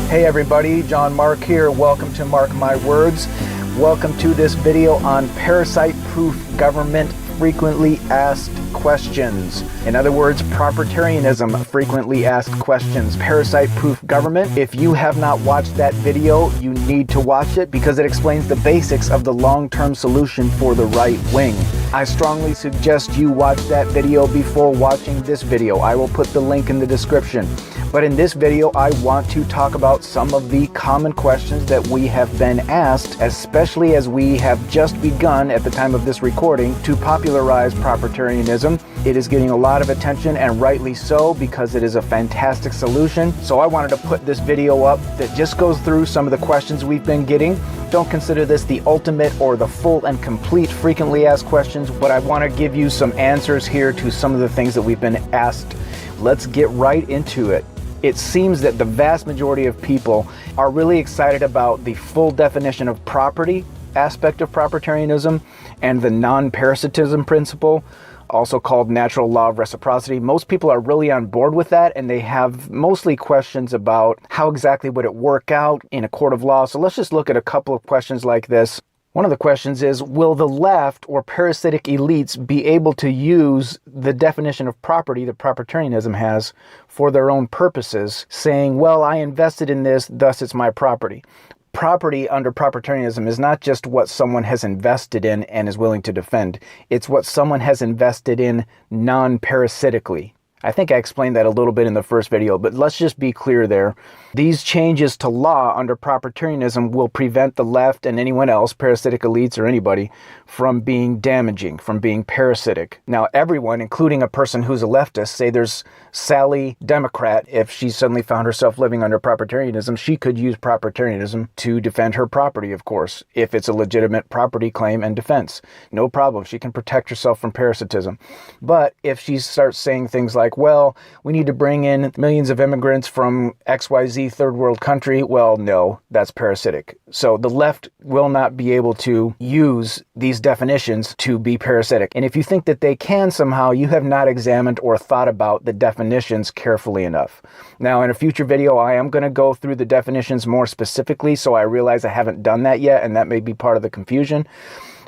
Hey everybody, John Mark here. Welcome to Mark My Words. Welcome to this video on parasite-proof government frequently asked questions. In other words, propertarianism frequently asked questions. Parasite-proof government. If you have not watched that video, you need to watch it because it explains the basics of the long-term solution for the right wing. I strongly suggest you watch that video before watching this video. I will put the link in the description. But in this video, I want to talk about some of the common questions that we have been asked, especially as we have just begun at the time of this recording to popularize propertarianism. It is getting a lot of attention, and rightly so, because it is a fantastic solution. So I wanted to put this video up that just goes through some of the questions we've been getting. Don't consider this the ultimate or the full and complete frequently asked questions, but I want to give you some answers here to some of the things that we've been asked. Let's get right into it. It seems that the vast majority of people are really excited about the full definition of property aspect of propertarianism and the non-parasitism principle, also called natural law of reciprocity. Most people are really on board with that, and they have mostly questions about how exactly would it work out in a court of law. So let's just look at a couple of questions like this. One of the questions is, will the left or parasitic elites be able to use the definition of property that propertarianism has for their own purposes, saying, well, I invested in this, thus it's my property? Property under propertarianism is not just what someone has invested in and is willing to defend. It's what someone has invested in non-parasitically. I think I explained that a little bit in the first video, but let's just be clear there. These changes to law under propertarianism will prevent the left and anyone else, parasitic elites or anybody, from being damaging, from being parasitic. Now, everyone, including a person who's a leftist, say there's Sally Democrat, if she suddenly found herself living under propertarianism, she could use propertarianism to defend her property, of course, if it's a legitimate property claim and defense. No problem. She can protect herself from parasitism. But if she starts saying things like, well, we need to bring in millions of immigrants from XYZ third world country, well, no, that's parasitic. So the left will not be able to use these definitions to be parasitic. And if you think that they can somehow, you have not examined or thought about the definitions carefully enough. Now, in a future video, I am going to go through the definitions more specifically, so I realize I haven't done that yet, and that may be part of the confusion.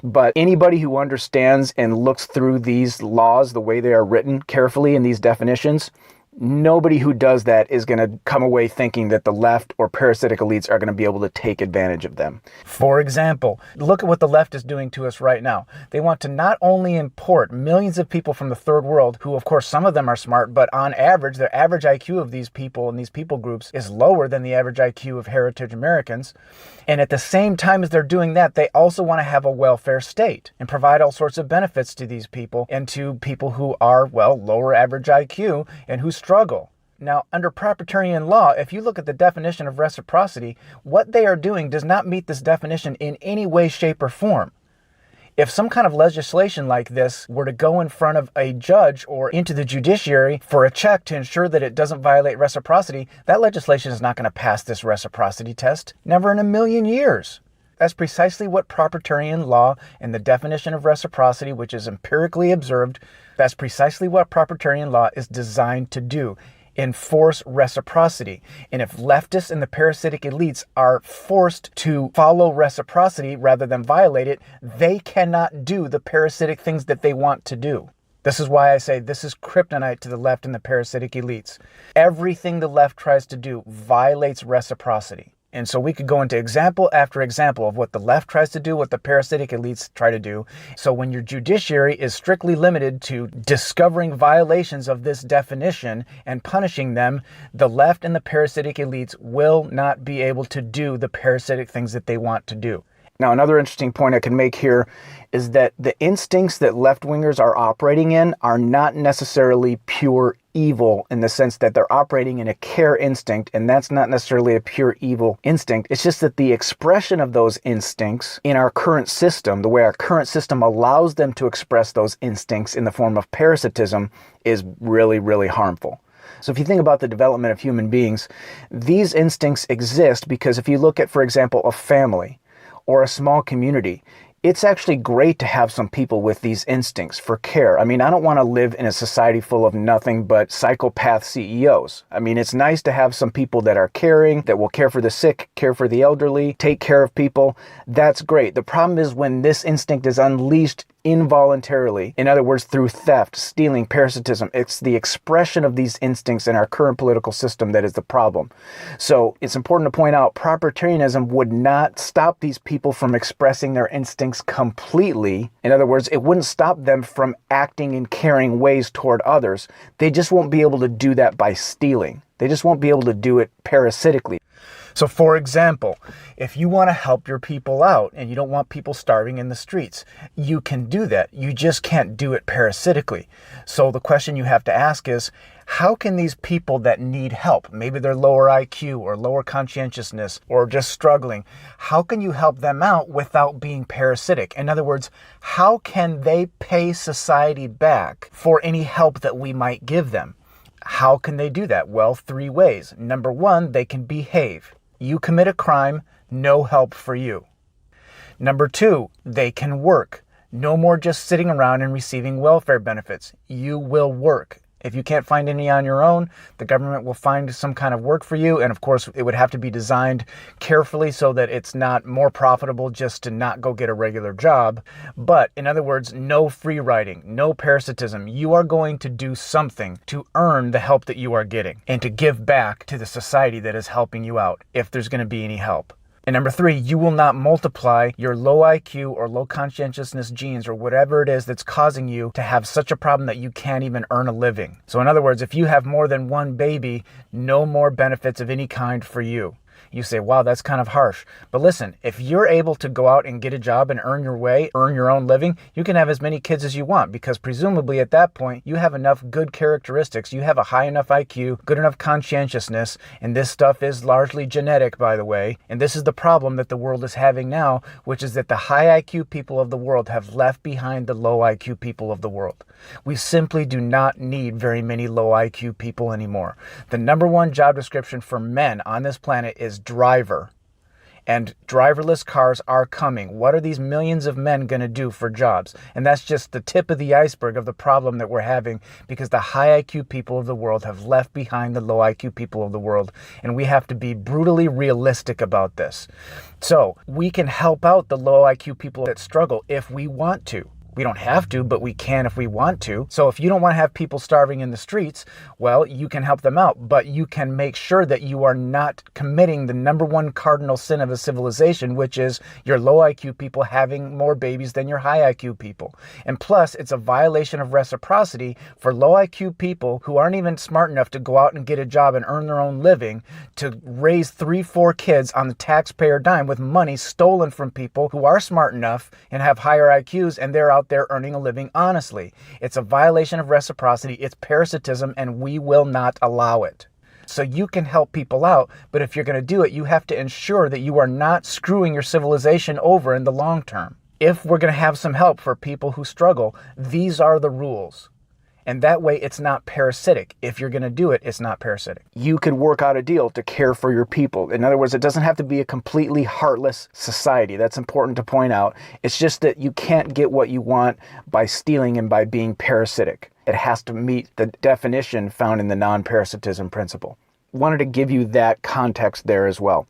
But anybody who understands and looks through these laws, the way they are written carefully in these definitions, nobody who does that is going to come away thinking that the left or parasitic elites are going to be able to take advantage of them. For example, look at what the left is doing to us right now. They want to not only import millions of people from the third world, who of course some of them are smart, but on average, the average IQ of these people and these people groups is lower than the average IQ of heritage Americans. And at the same time as they're doing that, they also want to have a welfare state and provide all sorts of benefits to these people and to people who are, well, lower average IQ and who struggle. Now, under propertarian law, if you look at the definition of reciprocity, what they are doing does not meet this definition in any way, shape, or form. If some kind of legislation like this were to go in front of a judge or into the judiciary for a check to ensure that it doesn't violate reciprocity, that legislation is not going to pass this reciprocity test. Never in a million years. That's precisely what propertarian law and the definition of reciprocity, which is empirically observed, that's precisely what propertarian law is designed to do. Enforce reciprocity. And if leftists and the parasitic elites are forced to follow reciprocity rather than violate it, they cannot do the parasitic things that they want to do. This is why I say this is kryptonite to the left and the parasitic elites. Everything the left tries to do violates reciprocity. And so we could go into example after example of what the left tries to do, what the parasitic elites try to do. So when your judiciary is strictly limited to discovering violations of this definition and punishing them, the left and the parasitic elites will not be able to do the parasitic things that they want to do. Now, another interesting point I can make here is that the instincts that left-wingers are operating in are not necessarily pure evil in the sense that they're operating in a care instinct, and that's not necessarily a pure evil instinct. It's just that the expression of those instincts in our current system, the way our current system allows them to express those instincts in the form of parasitism, is really, really harmful. So if you think about the development of human beings, these instincts exist because if you look at, for example, a family or a small community, It's actually great to have some people with these instincts for care. I mean, I don't want to live in a society full of nothing but psychopath CEOs. I mean, it's nice to have some people that are caring, that will care for the sick, care for the elderly, take care of people. That's great. The problem is when this instinct is unleashed involuntarily, in other words, through theft, stealing, parasitism. It's the expression of these instincts in our current political system that is the problem. So it's important to point out, propertarianism would not stop these people from expressing their instincts completely. In other words, it wouldn't stop them from acting in caring ways toward others. They just won't be able to do that by stealing. They just won't be able to do it parasitically. So for example, if you want to help your people out and you don't want people starving in the streets, you can do that. You just can't do it parasitically. So the question you have to ask is, how can these people that need help, maybe they're lower IQ or lower conscientiousness or just struggling, how can you help them out without being parasitic? In other words, how can they pay society back for any help that we might give them? How can they do that? Well, 3 ways. Number 1, they can behave. You commit a crime, no help for you. Number 2, they can work. No more just sitting around and receiving welfare benefits. You will work. If you can't find any on your own, the government will find some kind of work for you. And of course, it would have to be designed carefully so that it's not more profitable just to not go get a regular job. But in other words, no free riding, no parasitism. You are going to do something to earn the help that you are getting and to give back to the society that is helping you out if there's going to be any help. And number 3, you will not multiply your low IQ or low conscientiousness genes or whatever it is that's causing you to have such a problem that you can't even earn a living. So in other words, if you have more than 1 baby, no more benefits of any kind for you. You say, wow, that's kind of harsh. But listen, if you're able to go out and get a job and earn your way, earn your own living, you can have as many kids as you want, because presumably at that point, you have enough good characteristics. You have a high enough IQ, good enough conscientiousness, and this stuff is largely genetic, by the way. And this is the problem that the world is having now, which is that the high IQ people of the world have left behind the low IQ people of the world. We simply do not need very many low IQ people anymore. The number 1 job description for men on this planet is driver. And driverless cars are coming. What are these millions of men going to do for jobs? And that's just the tip of the iceberg of the problem that we're having, because the high IQ people of the world have left behind the low IQ people of the world. And we have to be brutally realistic about this. So we can help out the low IQ people that struggle if we want to. We don't have to, but we can if we want to. So if you don't want to have people starving in the streets, well, you can help them out, but you can make sure that you are not committing the number 1 cardinal sin of a civilization, which is your low IQ people having more babies than your high IQ people. And plus, it's a violation of reciprocity for low IQ people who aren't even smart enough to go out and get a job and earn their own living to raise 3-4 kids on the taxpayer dime with money stolen from people who are smart enough and have higher IQs, and they're out there earning a living honestly. It's a violation of reciprocity. It's parasitism, and we will not allow it. So you can help people out, but if you're going to do it, you have to ensure that you are not screwing your civilization over in the long term. If we're going to have some help for people who struggle, these are the rules. And that way it's not parasitic. If you're going to do it, it's not parasitic. You could work out a deal to care for your people. In other words, it doesn't have to be a completely heartless society. That's important to point out. It's just that you can't get what you want by stealing and by being parasitic. It has to meet the definition found in the non-parasitism principle. Wanted to give you that context there as well.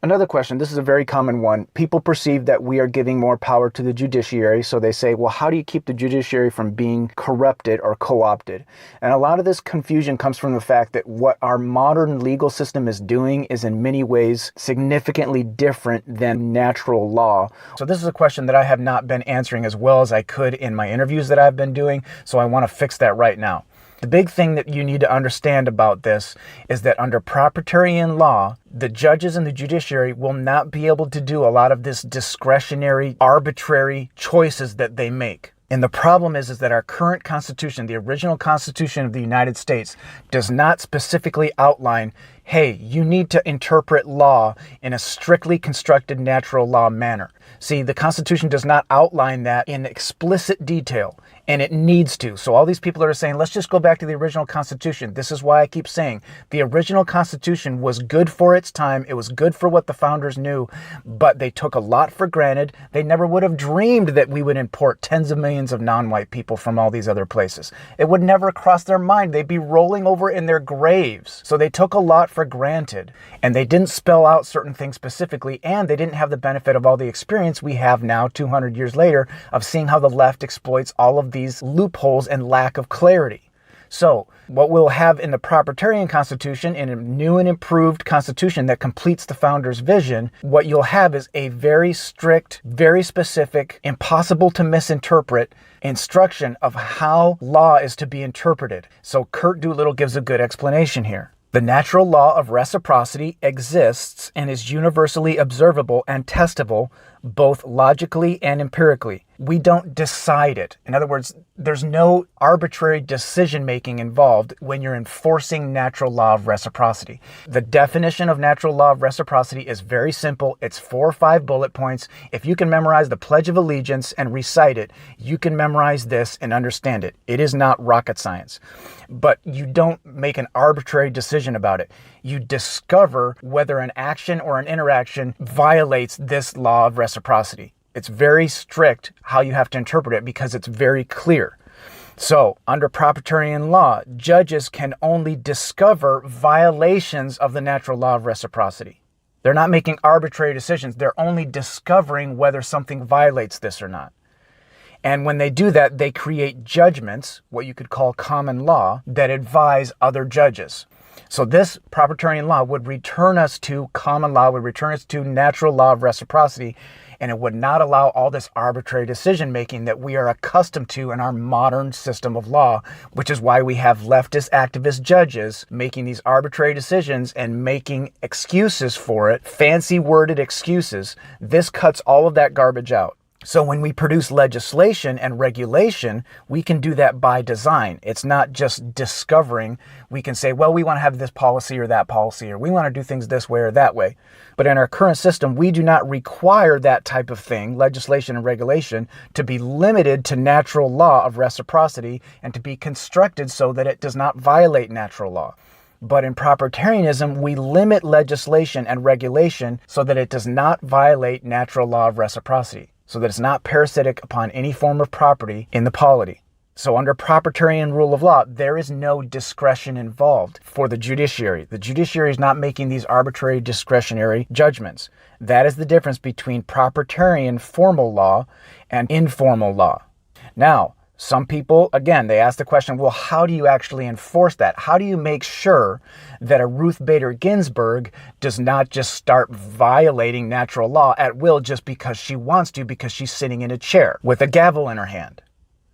Another question, this is a very common one. People perceive that we are giving more power to the judiciary, so they say, well, how do you keep the judiciary from being corrupted or co-opted? And a lot of this confusion comes from the fact that what our modern legal system is doing is in many ways significantly different than natural law. So this is a question that I have not been answering as well as I could in my interviews that I've been doing, so I want to fix that right now. The big thing that you need to understand about this is that under propertarian law, the judges and the judiciary will not be able to do a lot of this discretionary, arbitrary choices that they make. And the problem is that our current Constitution, the original Constitution of the United States, does not specifically outline, hey, you need to interpret law in a strictly constructed natural law manner. See, the Constitution does not outline that in explicit detail, and it needs to. So all these people that are saying, let's just go back to the original Constitution. This is why I keep saying the original Constitution was good for its time. It was good for what the founders knew, but they took a lot for granted. They never would have dreamed that we would import tens of millions of non-white people from all these other places. It would never cross their mind. They'd be rolling over in their graves. So they took a lot for granted, and they didn't spell out certain things specifically, and they didn't have the benefit of all the experience we have now 200 years later of seeing how the left exploits all of these loopholes and lack of clarity. So what we'll have in the Propertarian Constitution, in a new and improved Constitution that completes the founders' vision, what you'll have is a very strict, very specific, impossible to misinterpret instruction of how law is to be interpreted. So Kurt Doolittle gives a good explanation here. The natural law of reciprocity exists and is universally observable and testable both logically and empirically. We don't decide it. In other words, there's no arbitrary decision-making involved when you're enforcing natural law of reciprocity. The definition of natural law of reciprocity is very simple. It's 4 or 5 bullet points. If you can memorize the Pledge of Allegiance and recite it, you can memorize this and understand it. It is not rocket science. But you don't make an arbitrary decision about it. You discover whether an action or an interaction violates this law of reciprocity. It's very strict how you have to interpret it because it's very clear. So, under Propertarian law, judges can only discover violations of the natural law of reciprocity. They're not making arbitrary decisions. They're only discovering whether something violates this or not. And when they do that, they create judgments, what you could call common law, that advise other judges. So this Propertarian law would return us to common law, would return us to natural law of reciprocity, and it would not allow all this arbitrary decision-making that we are accustomed to in our modern system of law, which is why we have leftist activist judges making these arbitrary decisions and making excuses for it, fancy-worded excuses. This cuts all of that garbage out. So when we produce legislation and regulation, we can do that by design. It's not just discovering. We can say, well, we want to have this policy or that policy, or we want to do things this way or that way. But in our current system, we do not require that type of thing, legislation and regulation, to be limited to natural law of reciprocity and to be constructed so that it does not violate natural law. But in Propertarianism, we limit legislation and regulation so that it does not violate natural law of reciprocity, so that it's not parasitic upon any form of property in the polity. So under Propertarian rule of law, there is no discretion involved for the judiciary. The judiciary is not making these arbitrary discretionary judgments. That is the difference between Propertarian formal law and informal law. Now, some people, again, they ask the question, well, how do you actually enforce that? How do you make sure that a Ruth Bader Ginsburg does not just start violating natural law at will just because she wants to, because she's sitting in a chair with a gavel in her hand?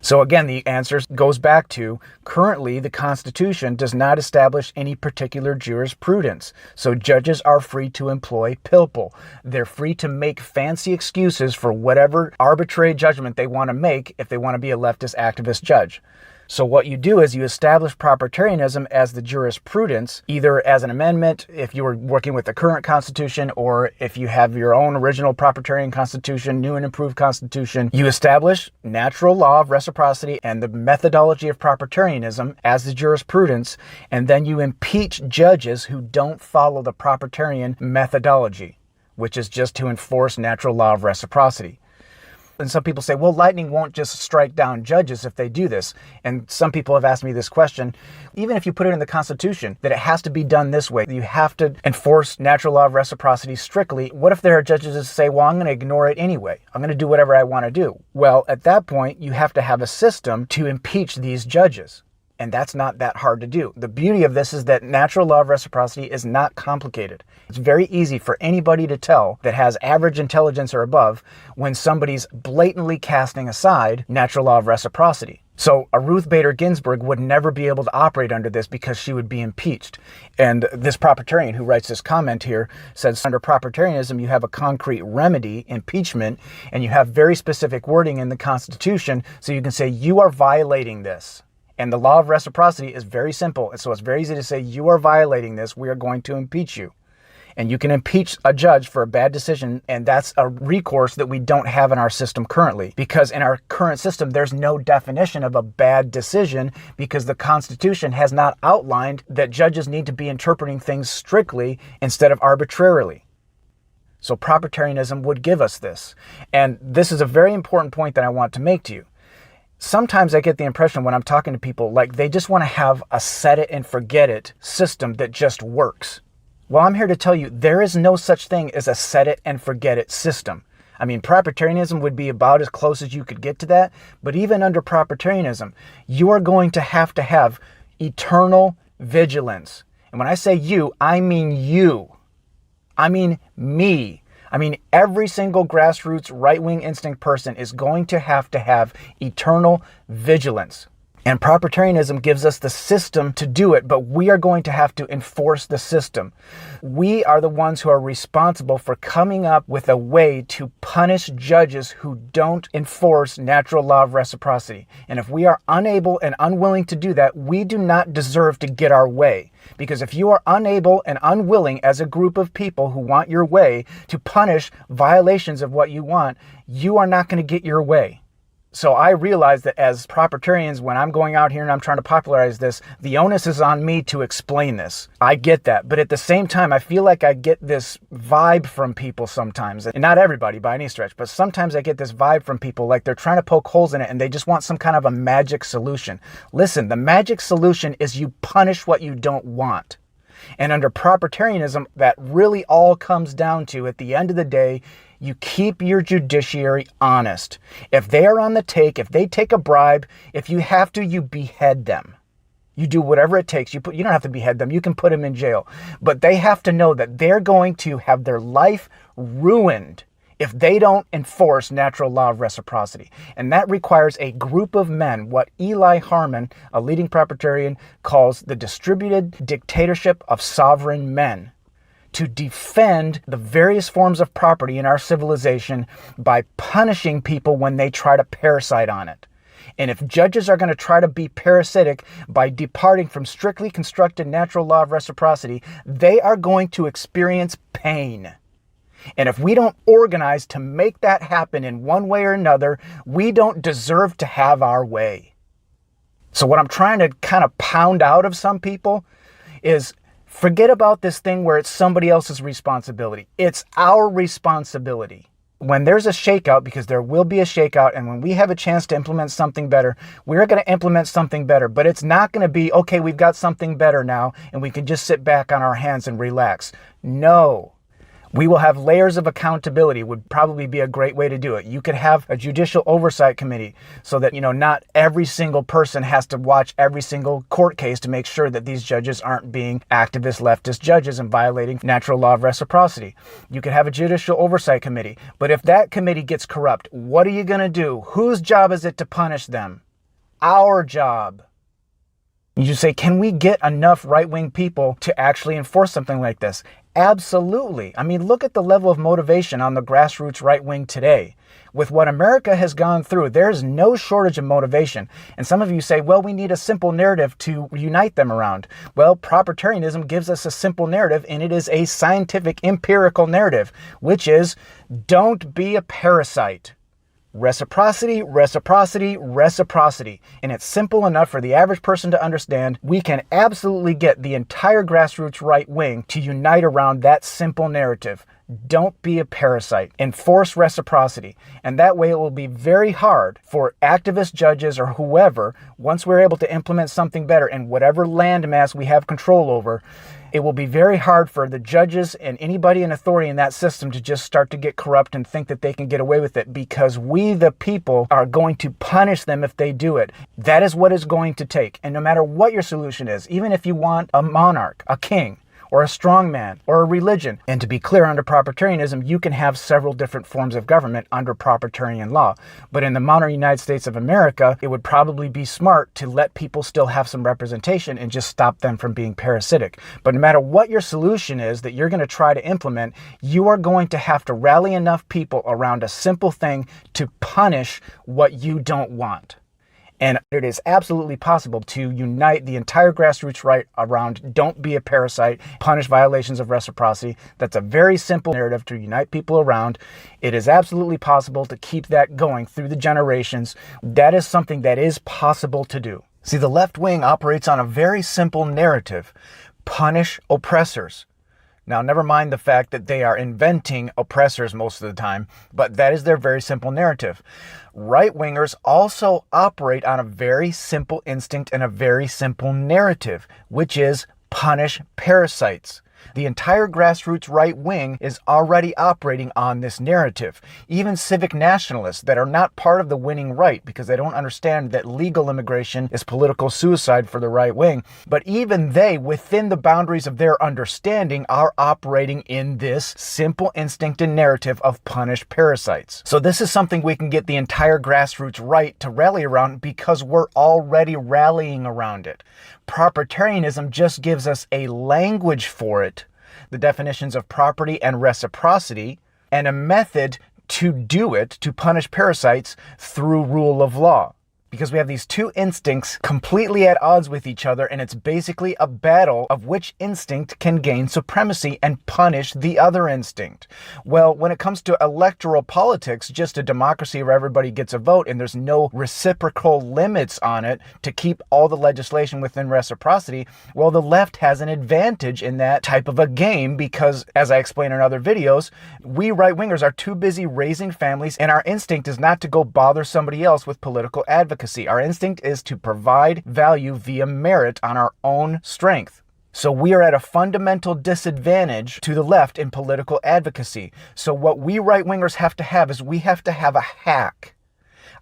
So again, the answer goes back to, currently the Constitution does not establish any particular jurisprudence. So judges are free to employ pilpul. They're free to make fancy excuses for whatever arbitrary judgment they want to make if they want to be a leftist activist judge. So what you do is you establish Propertarianism as the jurisprudence, either as an amendment if you were working with the current Constitution, or if you have your own original Propertarian Constitution, new and improved Constitution. You establish natural law of reciprocity and the methodology of Propertarianism as the jurisprudence, and then you impeach judges who don't follow the Propertarian methodology, which is just to enforce natural law of reciprocity. And some people say, well, lightning won't just strike down judges if they do this. And some people have asked me this question, even if you put it in the Constitution, that it has to be done this way, you have to enforce natural law of reciprocity strictly. What if there are judges that say, well, I'm going to ignore it anyway. I'm going to do whatever I want to do. Well, at that point, you have to have a system to impeach these judges. And that's not that hard to do. The beauty of this is that natural law of reciprocity is not complicated. It's very easy for anybody to tell that has average intelligence or above when somebody's blatantly casting aside natural law of reciprocity. So a Ruth Bader Ginsburg would never be able to operate under this because she would be impeached. And this Propertarian who writes this comment here says, under Propertarianism, you have a concrete remedy, impeachment, and you have very specific wording in the Constitution, so you can say you are violating this. And the law of reciprocity is very simple. And so it's very easy to say, you are violating this. We are going to impeach you. And you can impeach a judge for a bad decision, and that's a recourse that we don't have in our system currently. Because in our current system, there's no definition of a bad decision because the Constitution has not outlined that judges need to be interpreting things strictly instead of arbitrarily. So propertarianism would give us this. And this is a very important point that I want to make to you. Sometimes I get the impression when I'm talking to people, like they just want to have a set it and forget it system that just works. Well, I'm here to tell you, there is no such thing as a set it and forget it system. I mean, propertarianism would be about as close as you could get to that. But even under propertarianism, you are going to have eternal vigilance. And when I say you, I mean you. I mean me. I mean, every single grassroots right-wing instinct person is going to have eternal vigilance. And propertarianism gives us the system to do it, but we are going to have to enforce the system. We are the ones who are responsible for coming up with a way to punish judges who don't enforce natural law of reciprocity. And if we are unable and unwilling to do that, we do not deserve to get our way. Because if you are unable and unwilling as a group of people who want your way to punish violations of what you want, you are not going to get your way. So I realize that as propertarians, when I'm going out here and I'm trying to popularize this, the onus is on me to explain this. I get that. But at the same time, I feel like I get this vibe from people sometimes. And not everybody by any stretch, but sometimes I get this vibe from people like they're trying to poke holes in it and they just want some kind of a magic solution. Listen, the magic solution is you punish what you don't want. And under propertarianism, that really all comes down to, at the end of the day, you keep your judiciary honest. If they are on the take, if they take a bribe, if you have to, you behead them. You do whatever it takes. You don't have to behead them. You can put them in jail. But they have to know that they're going to have their life ruined if they don't enforce natural law of reciprocity. And that requires a group of men, what Eli Harmon, a leading propertarian, calls the distributed dictatorship of sovereign men, to defend the various forms of property in our civilization by punishing people when they try to parasite on it. And if judges are going to try to be parasitic by departing from strictly constructed natural law of reciprocity, they are going to experience pain. And if we don't organize to make that happen in one way or another, we don't deserve to have our way. So what I'm trying to kind of pound out of some people is, forget about this thing where it's somebody else's responsibility. It's our responsibility. When there's a shakeout, because there will be a shakeout, and when we have a chance to implement something better, we're going to implement something better. But it's not going to be, okay, we've got something better now, and we can just sit back on our hands and relax. No. We will have layers of accountability, would probably be a great way to do it. You could have a judicial oversight committee so that, not every single person has to watch every single court case to make sure that these judges aren't being activist leftist judges and violating natural law of reciprocity. You could have a judicial oversight committee. But if that committee gets corrupt, what are you going to do? Whose job is it to punish them? Our job. You say, can we get enough right-wing people to actually enforce something like this? Absolutely. I mean, look at the level of motivation on the grassroots right wing today. With what America has gone through, there's no shortage of motivation. And some of you say, well, we need a simple narrative to unite them around. Well, propertarianism gives us a simple narrative, and it is a scientific, empirical narrative, which is, don't be a parasite. Reciprocity, reciprocity, reciprocity. And it's simple enough for the average person to understand. We can absolutely get the entire grassroots right wing to unite around that simple narrative. Don't be a parasite. Enforce reciprocity. And that way it will be very hard for activist judges or whoever, once we're able to implement something better in whatever landmass we have control over, it will be very hard for the judges and anybody in authority in that system to just start to get corrupt and think that they can get away with it, because we, the people, are going to punish them if they do it. That is what it's going to take. And no matter what your solution is, even if you want a monarch, a king, or a strongman, or a religion. And to be clear, under propertarianism, you can have several different forms of government under propertarian law. But in the modern United States of America, it would probably be smart to let people still have some representation and just stop them from being parasitic. But no matter what your solution is that you're going to try to implement, you are going to have to rally enough people around a simple thing to punish what you don't want. And it is absolutely possible to unite the entire grassroots right around don't be a parasite, punish violations of reciprocity. That's a very simple narrative to unite people around. It is absolutely possible to keep that going through the generations. That is something that is possible to do. See, the left wing operates on a very simple narrative: punish oppressors. Now, never mind the fact that they are inventing oppressors most of the time, but that is their very simple narrative. Right-wingers also operate on a very simple instinct and a very simple narrative, which is punish parasites. The entire grassroots right wing is already operating on this narrative. Even civic nationalists that are not part of the winning right, because they don't understand that legal immigration is political suicide for the right wing, but even they, within the boundaries of their understanding, are operating in this simple instinct and narrative of punish parasites. So this is something we can get the entire grassroots right to rally around because we're already rallying around it. Propertarianism just gives us a language for it, the definitions of property and reciprocity, and a method to do it, to punish parasites through rule of law. Because we have these two instincts completely at odds with each other, and it's basically a battle of which instinct can gain supremacy and punish the other instinct. Well, when it comes to electoral politics, just a democracy where everybody gets a vote and there's no reciprocal limits on it to keep all the legislation within reciprocity, well, the left has an advantage in that type of a game because, as I explain in other videos, we right-wingers are too busy raising families, and our instinct is not to go bother somebody else with political advocacy. Our instinct is to provide value via merit on our own strength. So we are at a fundamental disadvantage to the left in political advocacy. So what we right-wingers have to have is we have to have a hack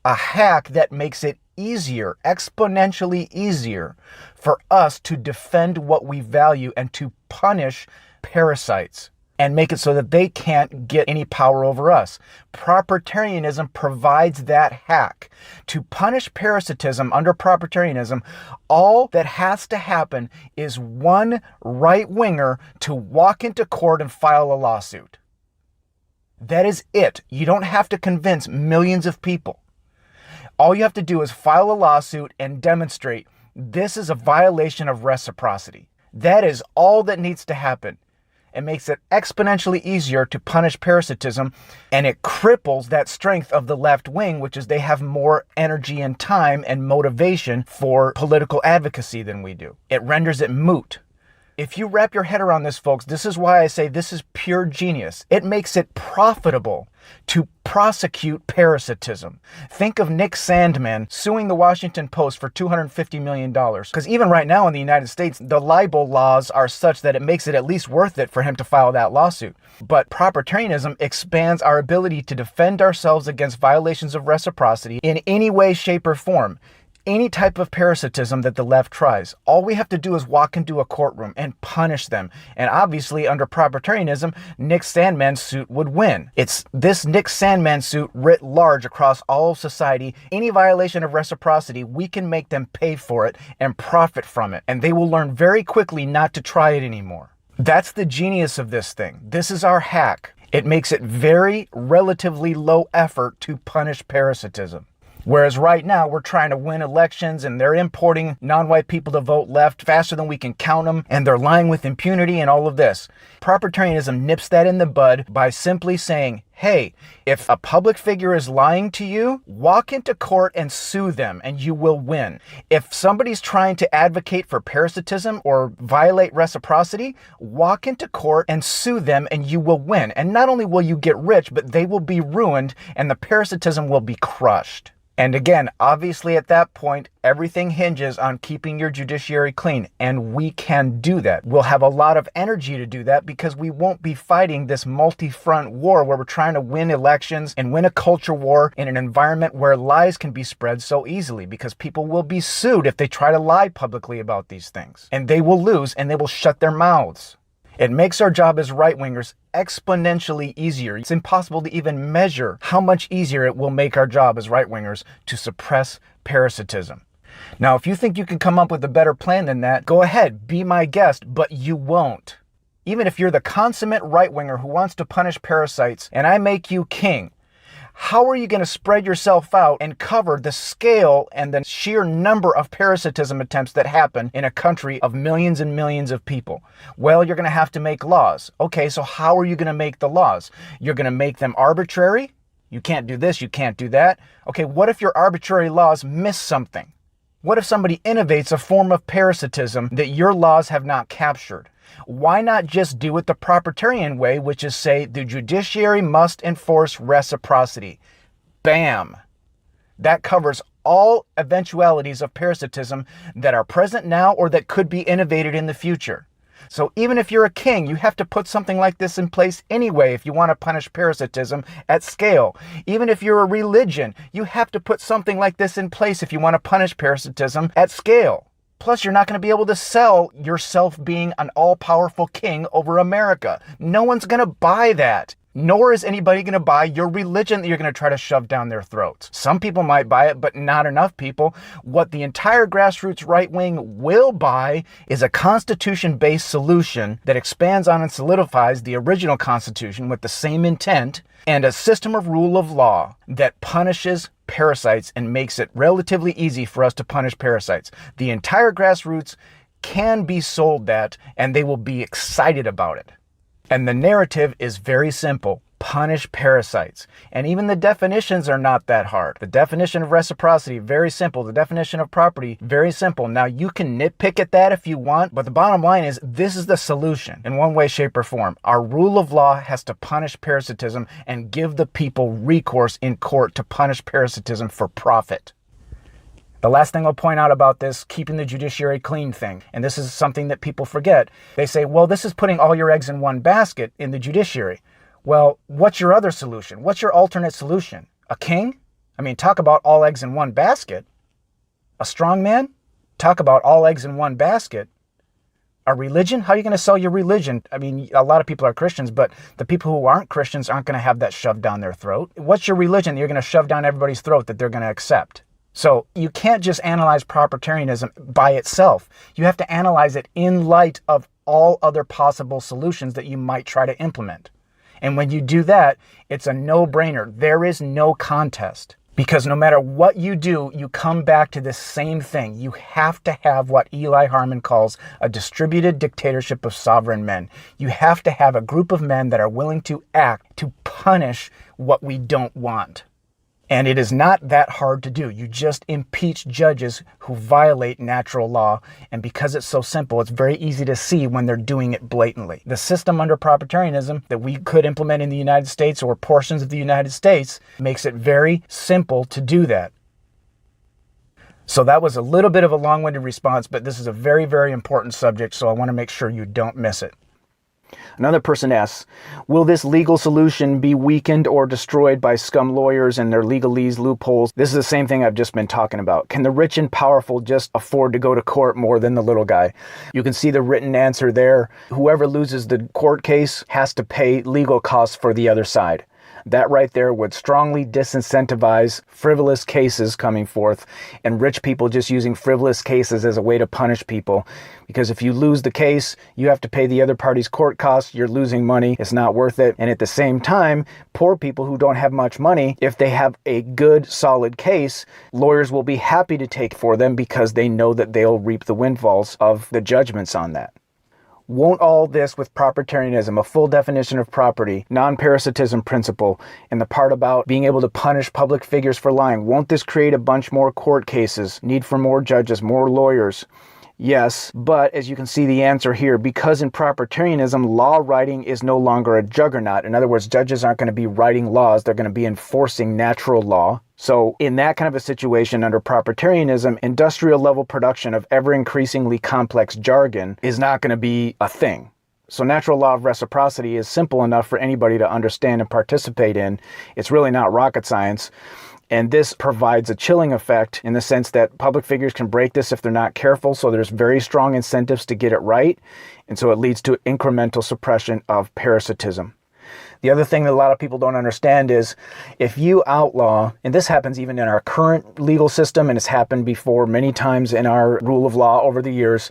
that makes it easier, exponentially easier, for us to defend what we value and to punish parasites and make it so that they can't get any power over us. Propertarianism provides that hack. To punish parasitism under propertarianism, all that has to happen is one right-winger to walk into court and file a lawsuit. That is it. You don't have to convince millions of people. All you have to do is file a lawsuit and demonstrate this is a violation of reciprocity. That is all that needs to happen. It makes it exponentially easier to punish parasitism, and it cripples that strength of the left wing, which is they have more energy and time and motivation for political advocacy than we do. It renders it moot. If you wrap your head around this, folks, this is why I say this is pure genius. It makes it profitable to prosecute parasitism. Think of Nick Sandmann suing the Washington Post for $250 million. Because even right now in the United States, the libel laws are such that it makes it at least worth it for him to file that lawsuit. But propertarianism expands our ability to defend ourselves against violations of reciprocity in any way, shape, or form. Any type of parasitism that the left tries, all we have to do is walk into a courtroom and punish them. And obviously, under propertarianism, Nick Sandmann's suit would win. It's this Nick Sandmann suit writ large across all of society. Any violation of reciprocity, we can make them pay for it and profit from it. And they will learn very quickly not to try it anymore. That's the genius of this thing. This is our hack. It makes it very relatively low effort to punish parasitism. Whereas right now, we're trying to win elections and they're importing non-white people to vote left faster than we can count them, and they're lying with impunity and all of this. Propertarianism nips that in the bud by simply saying, hey, if a public figure is lying to you, walk into court and sue them and you will win. If somebody's trying to advocate for parasitism or violate reciprocity, walk into court and sue them and you will win. And not only will you get rich, but they will be ruined and the parasitism will be crushed. And again, obviously at that point, everything hinges on keeping your judiciary clean, and we can do that. We'll have a lot of energy to do that because we won't be fighting this multi-front war where we're trying to win elections and win a culture war in an environment where lies can be spread so easily, because people will be sued if they try to lie publicly about these things. And they will lose and they will shut their mouths. It makes our job as right-wingers exponentially easier. It's impossible to even measure how much easier it will make our job as right-wingers to suppress parasitism. Now, if you think you can come up with a better plan than that, go ahead, be my guest, but you won't. Even if you're the consummate right-winger who wants to punish parasites and I make you king, how are you going to spread yourself out and cover the scale and the sheer number of parasitism attempts that happen in a country of millions and millions of people? Well, you're going to have to make laws. Okay, so how are you going to make the laws? You're going to make them arbitrary? You can't do this, you can't do that. Okay, what if your arbitrary laws miss something? What if somebody innovates a form of parasitism that your laws have not captured? Why not just do it the propertarian way, which is say the judiciary must enforce reciprocity? Bam! That covers all eventualities of parasitism that are present now or that could be innovated in the future. So even if you're a king, you have to put something like this in place anyway if you want to punish parasitism at scale. Even if you're a religion, you have to put something like this in place if you want to punish parasitism at scale. Plus, you're not going to be able to sell yourself being an all-powerful king over America. No one's going to buy that. Nor is anybody going to buy your religion that you're going to try to shove down their throats. Some people might buy it, but not enough people. What the entire grassroots right wing will buy is a constitution-based solution that expands on and solidifies the original constitution with the same intent, and a system of rule of law that punishes parasites and makes it relatively easy for us to punish parasites. The entire grassroots can be sold that, and they will be excited about it. And the narrative is very simple. Punish parasites. And even the definitions are not that hard. The definition of reciprocity, very simple. The definition of property, very simple. Now, you can nitpick at that if you want, but the bottom line is this is the solution in one way, shape, or form. Our rule of law has to punish parasitism and give the people recourse in court to punish parasitism for profit. The last thing I'll point out about this keeping the judiciary clean thing, and this is something that people forget. They say, well, this is putting all your eggs in one basket in the judiciary. Well, what's your other solution? What's your alternate solution? A king? I mean, talk about all eggs in one basket. A strong man? Talk about all eggs in one basket. A religion? How are you going to sell your religion? I mean, a lot of people are Christians, but the people who aren't Christians aren't going to have that shoved down their throat. What's your religion that you're going to shove down everybody's throat that they're going to accept? So you can't just analyze propertarianism by itself. You have to analyze it in light of all other possible solutions that you might try to implement. And when you do that, it's a no-brainer. There is no contest. Because no matter what you do, you come back to the same thing. You have to have what Eli Harmon calls a distributed dictatorship of sovereign men. You have to have a group of men that are willing to act to punish what we don't want. And it is not that hard to do. You just impeach judges who violate natural law. And because it's so simple, it's very easy to see when they're doing it blatantly. The system under propertarianism that we could implement in the United States or portions of the United States makes it very simple to do that. So that was a little bit of a long-winded response, but this is a very, very important subject, so I want to make sure you don't miss it. Another person asks, will this legal solution be weakened or destroyed by scum lawyers and their legalese loopholes? This is the same thing I've just been talking about. Can the rich and powerful just afford to go to court more than the little guy? You can see the written answer there. Whoever loses the court case has to pay legal costs for the other side. That right there would strongly disincentivize frivolous cases coming forth and rich people just using frivolous cases as a way to punish people. Because if you lose the case, you have to pay the other party's court costs. You're losing money. It's not worth it. And at the same time, poor people who don't have much money, if they have a good, solid case, lawyers will be happy to take for them because they know that they'll reap the windfalls of the judgments on that. Won't all this with propertarianism, a full definition of property, non-parasitism principle, and the part about being able to punish public figures for lying, won't this create a bunch more court cases, need for more judges, more lawyers? Yes, but as you can see the answer here, because in propertarianism, law writing is no longer a juggernaut. In other words, judges aren't going to be writing laws, they're going to be enforcing natural law. So in that kind of a situation under propertarianism, industrial level production of ever increasingly complex jargon is not going to be a thing. So natural law of reciprocity is simple enough for anybody to understand and participate in. It's really not rocket science. And this provides a chilling effect in the sense that public figures can break this if they're not careful. So there's very strong incentives to get it right. And so it leads to incremental suppression of parasitism. The other thing that a lot of people don't understand is if you outlaw, and this happens even in our current legal system, and it's happened before many times in our rule of law over the years,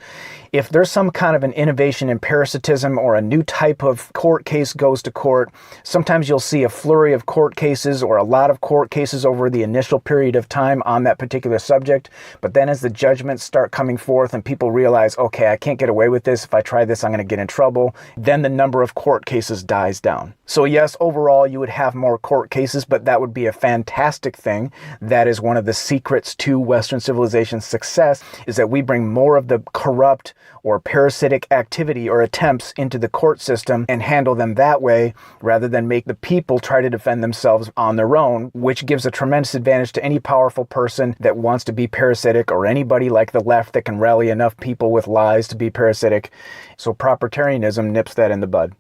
if there's some kind of an innovation in parasitism or a new type of court case goes to court, sometimes you'll see a flurry of court cases or a lot of court cases over the initial period of time on that particular subject. But then as the judgments start coming forth and people realize, okay, I can't get away with this. If I try this, I'm going to get in trouble. Then the number of court cases dies down. So yes, overall, you would have more court cases, but that would be a fantastic thing. That is one of the secrets to Western civilization's success, is that we bring more of the corrupt or parasitic activity or attempts into the court system and handle them that way, rather than make the people try to defend themselves on their own, which gives a tremendous advantage to any powerful person that wants to be parasitic, or anybody like the left that can rally enough people with lies to be parasitic. So propertarianism nips that in the bud.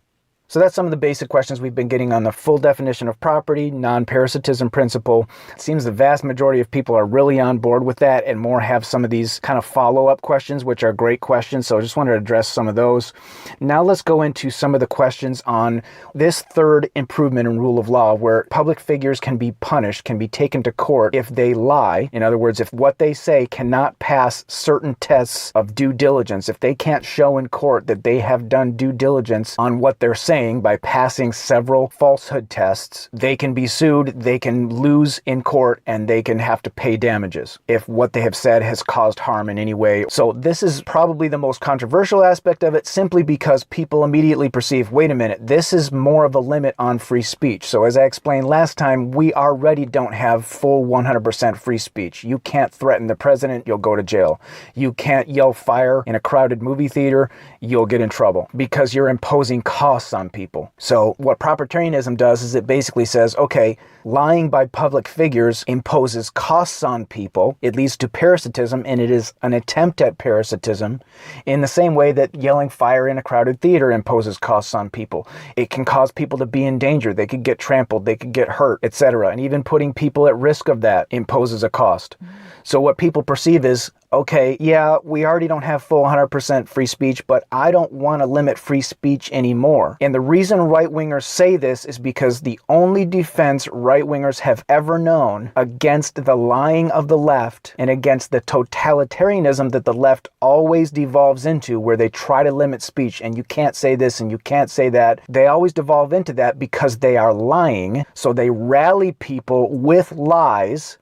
So that's some of the basic questions we've been getting on the full definition of property, non-parasitism principle. It seems the vast majority of people are really on board with that, and more have some of these kind of follow-up questions, which are great questions. So I just wanted to address some of those. Now let's go into some of the questions on this third improvement in rule of law, where public figures can be punished, can be taken to court if they lie. In other words, if what they say cannot pass certain tests of due diligence, if they can't show in court that they have done due diligence on what they're saying, by passing several falsehood tests, they can be sued, they can lose in court, and they can have to pay damages if what they have said has caused harm in any way. So this is probably the most controversial aspect of it, simply because people immediately perceive, wait a minute, this is more of a limit on free speech. So as I explained last time, we already don't have full 100% free speech. You can't threaten the president, you'll go to jail. You can't yell fire in a crowded movie theater, you'll get in trouble, because you're imposing costs on people. So what propertarianism does is it basically says, okay, lying by public figures imposes costs on people. It leads to parasitism, and it is an attempt at parasitism in the same way that yelling fire in a crowded theater imposes costs on people. It can cause people to be in danger. They could get trampled, they could get hurt, etc. And even putting people at risk of that imposes a cost. So what people perceive is, okay, yeah, we already don't have full 100% free speech, but I don't want to limit free speech anymore. And the reason right-wingers say this is because the only defense right-wingers have ever known against the lying of the left and against the totalitarianism that the left always devolves into, where they try to limit speech and you can't say this and you can't say that, they always devolve into that because they are lying. So they rally people with lies.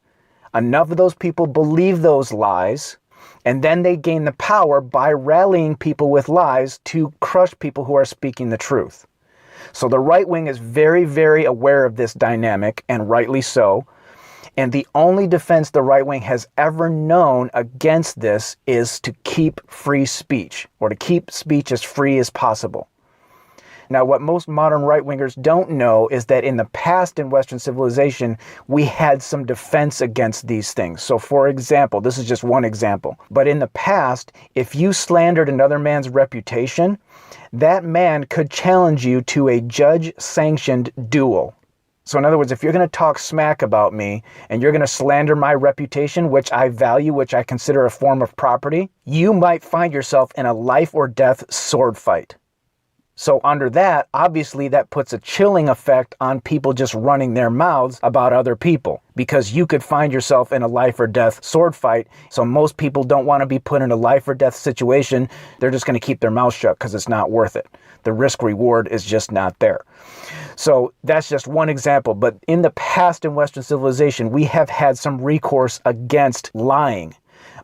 Enough of those people believe those lies, and then they gain the power by rallying people with lies to crush people who are speaking the truth. So the right wing is very, very aware of this dynamic, and rightly so. And the only defense the right wing has ever known against this is to keep free speech, or to keep speech as free as possible. Now, what most modern right-wingers don't know is that in the past in Western civilization, we had some defense against these things. So, for example, this is just one example, but in the past, if you slandered another man's reputation, that man could challenge you to a judge-sanctioned duel. So in other words, if you're going to talk smack about me and you're going to slander my reputation, which I value, which I consider a form of property, you might find yourself in a life or death sword fight. So under that, obviously that puts a chilling effect on people just running their mouths about other people, because you could find yourself in a life or death sword fight. So most people don't want to be put in a life or death situation. They're just going to keep their mouth shut because it's not worth it. The risk reward is just not there. So that's just one example. But in the past in Western civilization, we have had some recourse against lying.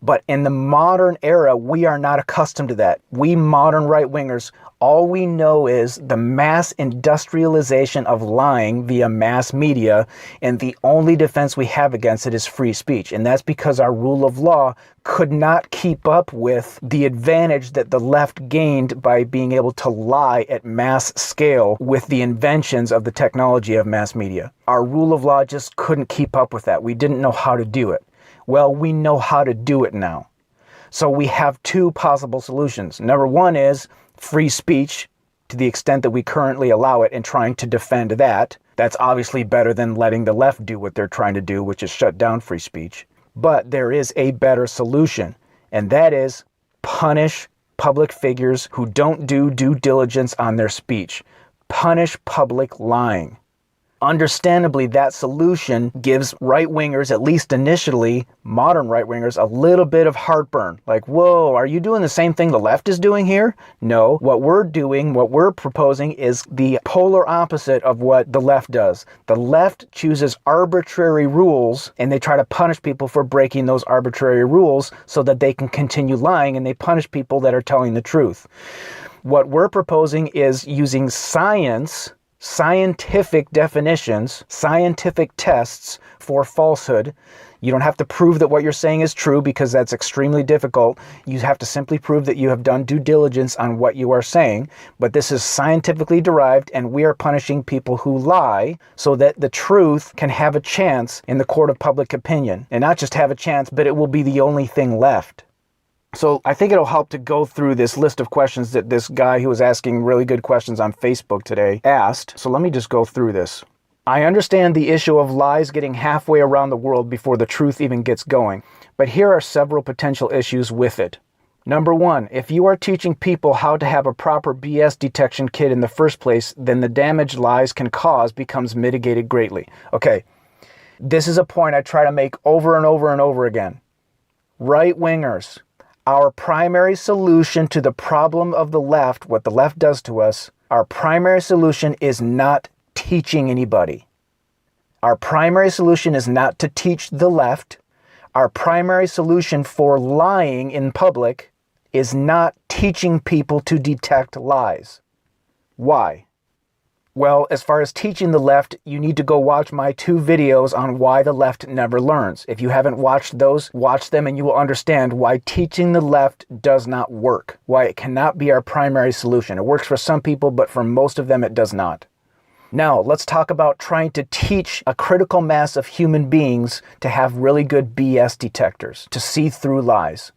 But in the modern era, we are not accustomed to that. We modern right-wingers, all we know is the mass industrialization of lying via mass media, and the only defense we have against it is free speech. And that's because our rule of law could not keep up with the advantage that the left gained by being able to lie at mass scale with the inventions of the technology of mass media. Our rule of law just couldn't keep up with that. We didn't know how to do it. Well, we know how to do it now. So we have two possible solutions. Number one is free speech to the extent that we currently allow it, and trying to defend that. That's obviously better than letting the left do what they're trying to do, which is shut down free speech. But there is a better solution, and that is punish public figures who don't do due diligence on their speech. Punish public lying. Understandably, that solution gives right-wingers, at least initially, modern right-wingers, a little bit of heartburn. Like, whoa, are you doing the same thing the left is doing here? No, what we're proposing is the polar opposite of what the left does. The left chooses arbitrary rules, and they try to punish people for breaking those arbitrary rules so that they can continue lying, and they punish people that are telling the truth. What we're proposing is using science, scientific definitions, scientific tests for falsehood. You don't have to prove that what you're saying is true because that's extremely difficult. You have to simply prove that you have done due diligence on what you are saying. But this is scientifically derived, and we are punishing people who lie so that the truth can have a chance in the court of public opinion. And not just have a chance, but it will be the only thing left. So I think it'll help to go through this list of questions that this guy who was asking really good questions on Facebook today asked. So let me just go through this. I understand the issue of lies getting halfway around the world before the truth even gets going, but here are several potential issues with it. Number one, if you are teaching people how to have a proper BS detection kit in the first place, then the damage lies can cause becomes mitigated greatly. Okay, this is a point I try to make over and over and over again. Right-wingers. Our primary solution to the problem of the left, what the left does to us, our primary solution is not teaching anybody. Our primary solution is not to teach the left. Our primary solution for lying in public is not teaching people to detect lies. Why? Well, as far as teaching the left, you need to go watch my 2 videos on why the left never learns. If you haven't watched those, watch them and you will understand why teaching the left does not work, why it cannot be our primary solution. It works for some people, but for most of them it does not. Now, let's talk about trying to teach a critical mass of human beings to have really good BS detectors, to see through lies.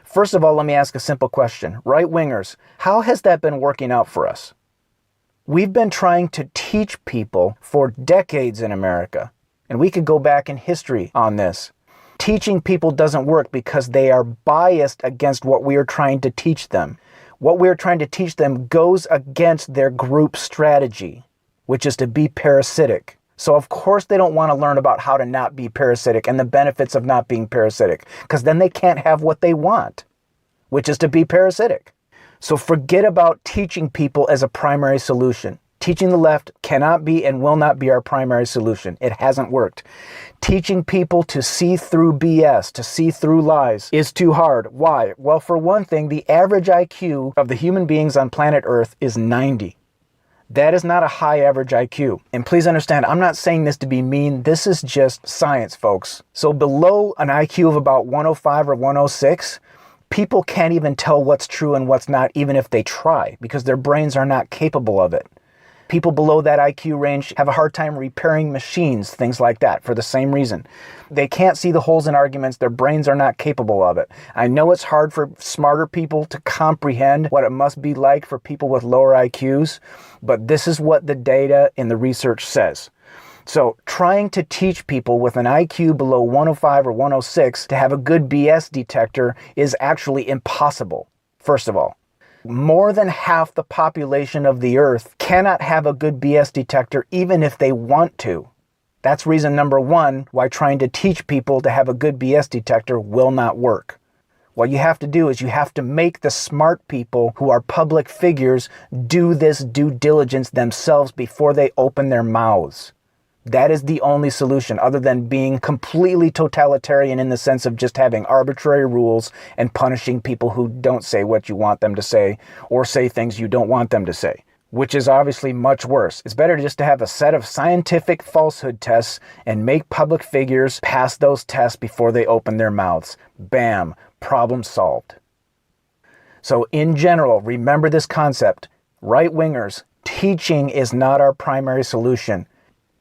First of all, let me ask a simple question. Right-wingers, how has that been working out for us? We've been trying to teach people for decades in America, and we could go back in history on this. Teaching people doesn't work because they are biased against what we are trying to teach them. What we are trying to teach them goes against their group strategy, which is to be parasitic. So of course they don't want to learn about how to not be parasitic and the benefits of not being parasitic, because then they can't have what they want, which is to be parasitic. So forget about teaching people as a primary solution. Teaching the left cannot be and will not be our primary solution. It hasn't worked. Teaching people to see through BS, to see through lies, is too hard. Why? Well, for one thing, the average IQ of the human beings on planet Earth is 90. That is not a high average IQ. And please understand, I'm not saying this to be mean. This is just science, folks. So below an IQ of about 105 or 106, people can't even tell what's true and what's not, even if they try, because their brains are not capable of it. People below that IQ range have a hard time repairing machines, things like that, for the same reason. They can't see the holes in arguments. Their brains are not capable of it. I know it's hard for smarter people to comprehend what it must be like for people with lower IQs, but this is what the data in the research says. So trying to teach people with an IQ below 105 or 106 to have a good BS detector is actually impossible, first of all. More than half the population of the Earth cannot have a good BS detector even if they want to. That's reason number one why trying to teach people to have a good BS detector will not work. What you have to do is you have to make the smart people who are public figures do this due diligence themselves before they open their mouths. That is the only solution, other than being completely totalitarian in the sense of just having arbitrary rules and punishing people who don't say what you want them to say or say things you don't want them to say, which is obviously much worse. It's better just to have a set of scientific falsehood tests and make public figures pass those tests before they open their mouths. Bam, problem solved. So in general, remember this concept. Right-wingers, teaching is not our primary solution.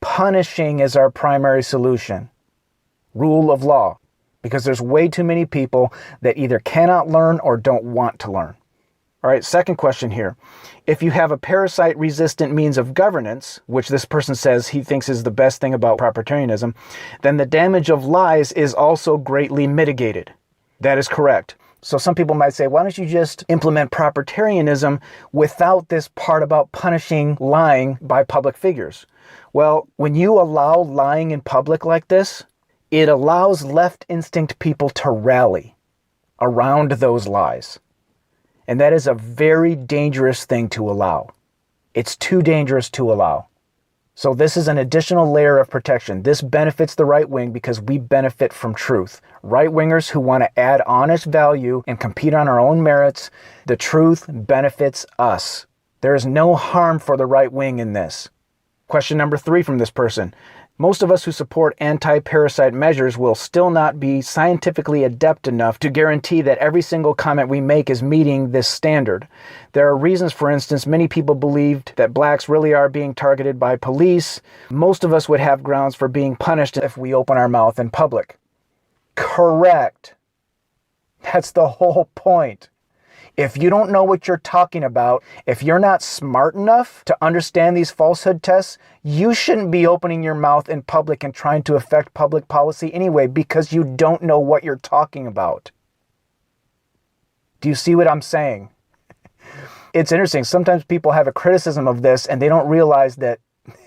Punishing is our primary solution. Rule of law. Because there's way too many people that either cannot learn or don't want to learn. All right, second question here. If you have a parasite-resistant means of governance, which this person says he thinks is the best thing about propertarianism, then the damage of lies is also greatly mitigated. That is correct. So some people might say, why don't you just implement propertarianism without this part about punishing lying by public figures? Well, when you allow lying in public like this, it allows left instinct people to rally around those lies. And that is a very dangerous thing to allow. It's too dangerous to allow. So this is an additional layer of protection. This benefits the right wing because we benefit from truth. Right-wingers who want to add honest value and compete on our own merits, the truth benefits us. There is no harm for the right wing in this. Question number 3 from this person. Most of us who support anti-parasite measures will still not be scientifically adept enough to guarantee that every single comment we make is meeting this standard. There are reasons, for instance, many people believed that blacks really are being targeted by police. Most of us would have grounds for being punished if we open our mouth in public. Correct. That's the whole point. If you don't know what you're talking about, if you're not smart enough to understand these falsehood tests, you shouldn't be opening your mouth in public and trying to affect public policy anyway because you don't know what you're talking about. Do you see what I'm saying? It's interesting. Sometimes people have a criticism of this and they don't realize that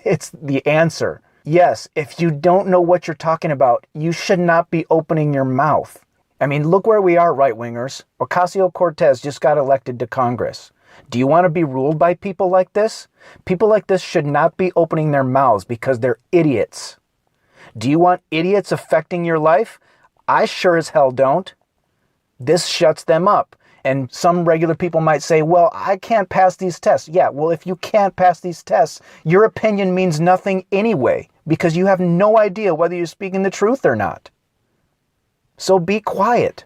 it's the answer. Yes, if you don't know what you're talking about, you should not be opening your mouth. I mean, look where we are, right-wingers. Ocasio-Cortez just got elected to Congress. Do you want to be ruled by people like this? People like this should not be opening their mouths because they're idiots. Do you want idiots affecting your life? I sure as hell don't. This shuts them up. And some regular people might say, well, I can't pass these tests. Yeah, well, if you can't pass these tests, your opinion means nothing anyway, because you have no idea whether you're speaking the truth or not. So be quiet.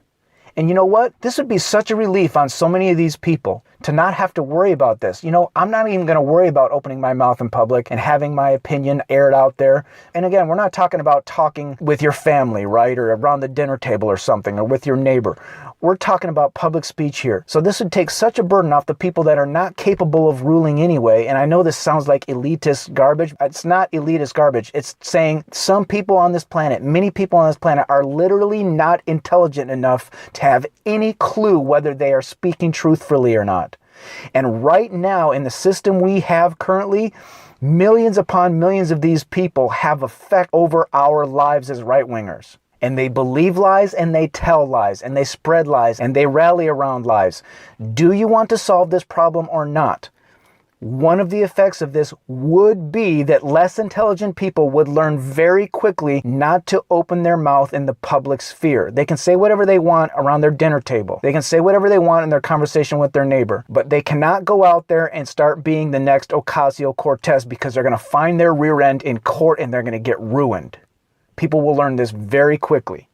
And you know what? This would be such a relief on so many of these people to not have to worry about this. You know, I'm not even going to worry about opening my mouth in public and having my opinion aired out there. And again, we're not talking about talking with your family, right? Or around the dinner table or something, or with your neighbor. We're talking about public speech here. So this would take such a burden off the people that are not capable of ruling anyway. And I know this sounds like elitist garbage. It's not elitist garbage. It's saying some people on this planet, many people on this planet, are literally not intelligent enough to have any clue whether they are speaking truthfully or not. And right now, in the system we have currently, millions upon millions of these people have effect over our lives as right-wingers. And they believe lies, and they tell lies, and they spread lies, and they rally around lies. Do you want to solve this problem or not? One of the effects of this would be that less intelligent people would learn very quickly not to open their mouth in the public sphere. They can say whatever they want around their dinner table. They can say whatever they want in their conversation with their neighbor. But they cannot go out there and start being the next Ocasio-Cortez because they're going to find their rear end in court and they're going to get ruined. People will learn this very quickly.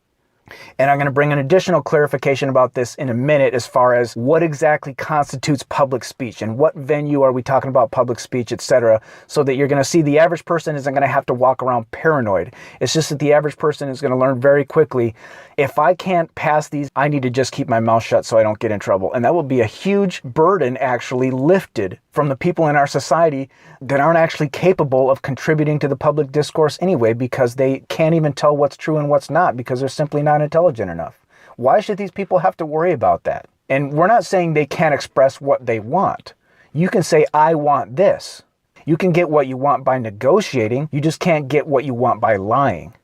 And I'm going to bring an additional clarification about this in a minute as far as what exactly constitutes public speech and what venue are we talking about public speech, etc. So that you're going to see the average person isn't going to have to walk around paranoid. It's just that the average person is going to learn very quickly, if I can't pass these, I need to just keep my mouth shut so I don't get in trouble. And that will be a huge burden actually lifted from the people in our society that aren't actually capable of contributing to the public discourse anyway, because they can't even tell what's true and what's not because they're simply not intelligent enough. Why should these people have to worry about that? And we're not saying they can't express what they want. You can say, I want this. You can get what you want by negotiating. You just can't get what you want by lying.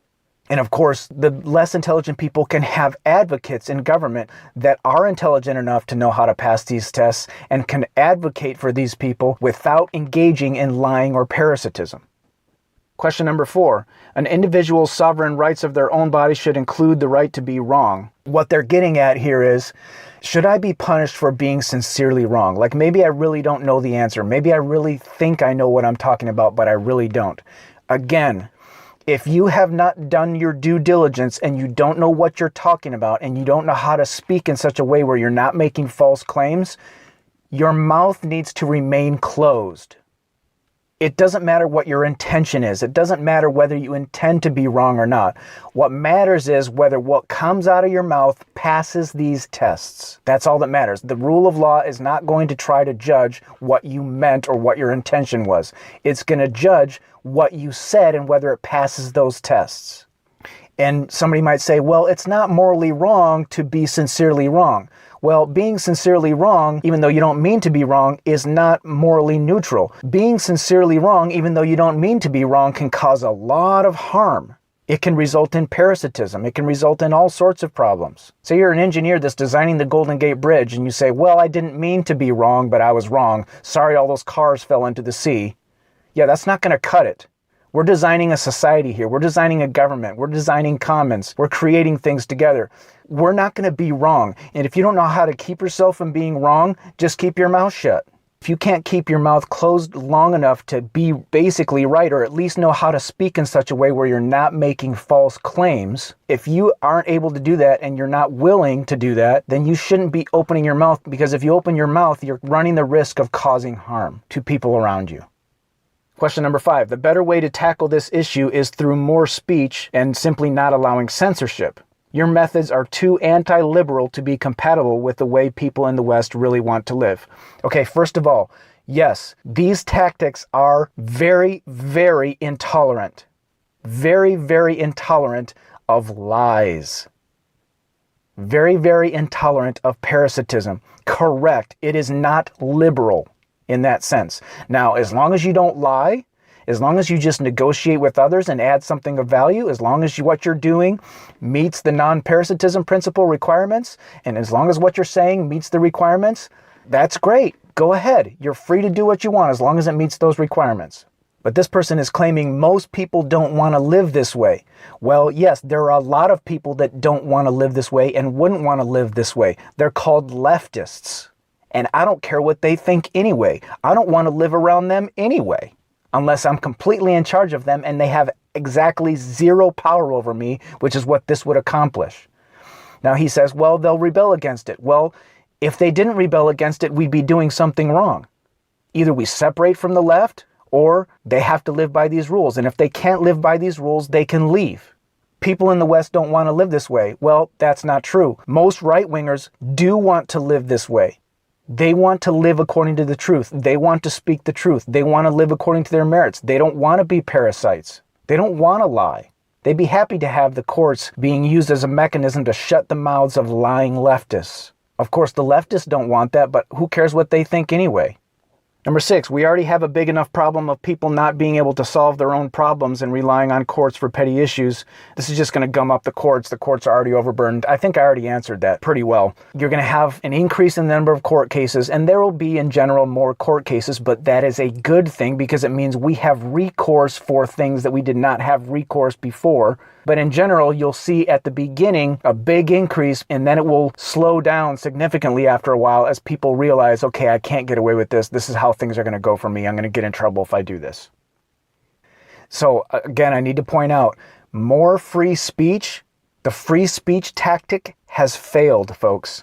And of course, the less intelligent people can have advocates in government that are intelligent enough to know how to pass these tests and can advocate for these people without engaging in lying or parasitism. Question number 4. An individual's sovereign rights of their own body should include the right to be wrong. What they're getting at here is, should I be punished for being sincerely wrong? Like maybe I really don't know the answer. Maybe I really think I know what I'm talking about, but I really don't. Again, if you have not done your due diligence and you don't know what you're talking about and you don't know how to speak in such a way where you're not making false claims, your mouth needs to remain closed. It doesn't matter what your intention is. It doesn't matter whether you intend to be wrong or not. What matters is whether what comes out of your mouth passes these tests. That's all that matters. The rule of law is not going to try to judge what you meant or what your intention was. It's going to judge what you said and whether it passes those tests. And somebody might say, well, it's not morally wrong to be sincerely wrong. Well, being sincerely wrong, even though you don't mean to be wrong, is not morally neutral. Being sincerely wrong, even though you don't mean to be wrong, can cause a lot of harm. It can result in parasitism. It can result in all sorts of problems. Say you're an engineer that's designing the Golden Gate Bridge and you say, well, I didn't mean to be wrong, but I was wrong. Sorry all those cars fell into the sea. Yeah, that's not going to cut it. We're designing a society here. We're designing a government. We're designing commons. We're creating things together. We're not going to be wrong. And if you don't know how to keep yourself from being wrong, just keep your mouth shut. If you can't keep your mouth closed long enough to be basically right, or at least know how to speak in such a way where you're not making false claims, if you aren't able to do that and you're not willing to do that, then you shouldn't be opening your mouth, because if you open your mouth, you're running the risk of causing harm to people around you. Question number 5. The better way to tackle this issue is through more speech and simply not allowing censorship. Your methods are too anti-liberal to be compatible with the way people in the West really want to live. Okay, first of all, yes, these tactics are very, very intolerant. Very, very intolerant of lies. Very, very intolerant of parasitism. Correct, it is not liberal in that sense. Now, as long as you don't lie, as long as you just negotiate with others and add something of value, as long as what you're doing meets the non-parasitism principle requirements, and as long as what you're saying meets the requirements, that's great. Go ahead. You're free to do what you want as long as it meets those requirements. But this person is claiming most people don't want to live this way. Well, yes, there are a lot of people that don't want to live this way and wouldn't want to live this way. They're called leftists. And I don't care what they think anyway. I don't want to live around them anyway, unless I'm completely in charge of them and they have exactly zero power over me, which is what this would accomplish. Now he says, well, they'll rebel against it. Well, if they didn't rebel against it, we'd be doing something wrong. Either we separate from the left, or they have to live by these rules. And if they can't live by these rules, they can leave. People in the West don't want to live this way. Well, that's not true. Most right-wingers do want to live this way. They want to live according to the truth. They want to speak the truth. They want to live according to their merits. They don't want to be parasites. They don't want to lie. They'd be happy to have the courts being used as a mechanism to shut the mouths of lying leftists. Of course, the leftists don't want that, but who cares what they think anyway? Number 6, we already have a big enough problem of people not being able to solve their own problems and relying on courts for petty issues. This is just going to gum up the courts. The courts are already overburdened. I think I already answered that pretty well. You're going to have an increase in the number of court cases, and there will be in general more court cases, but that is a good thing because it means we have recourse for things that we did not have recourse before. But in general, you'll see at the beginning a big increase, and then it will slow down significantly after a while as people realize, okay, I can't get away with this. This is how things are going to go for me. I'm going to get in trouble if I do this. So again, I need to point out, more free speech, the free speech tactic has failed, folks.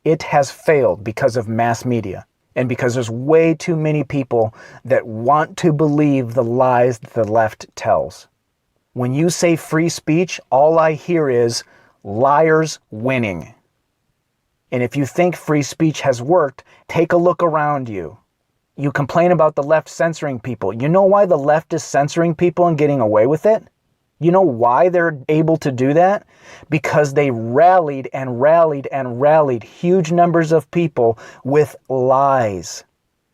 It has failed because of mass media and because there's way too many people that want to believe the lies that the left tells. When you say free speech, all I hear is liars winning. And if you think free speech has worked, take a look around you. You complain about the left censoring people. You know why the left is censoring people and getting away with it? You know why they're able to do that? Because they rallied and rallied and rallied huge numbers of people with lies.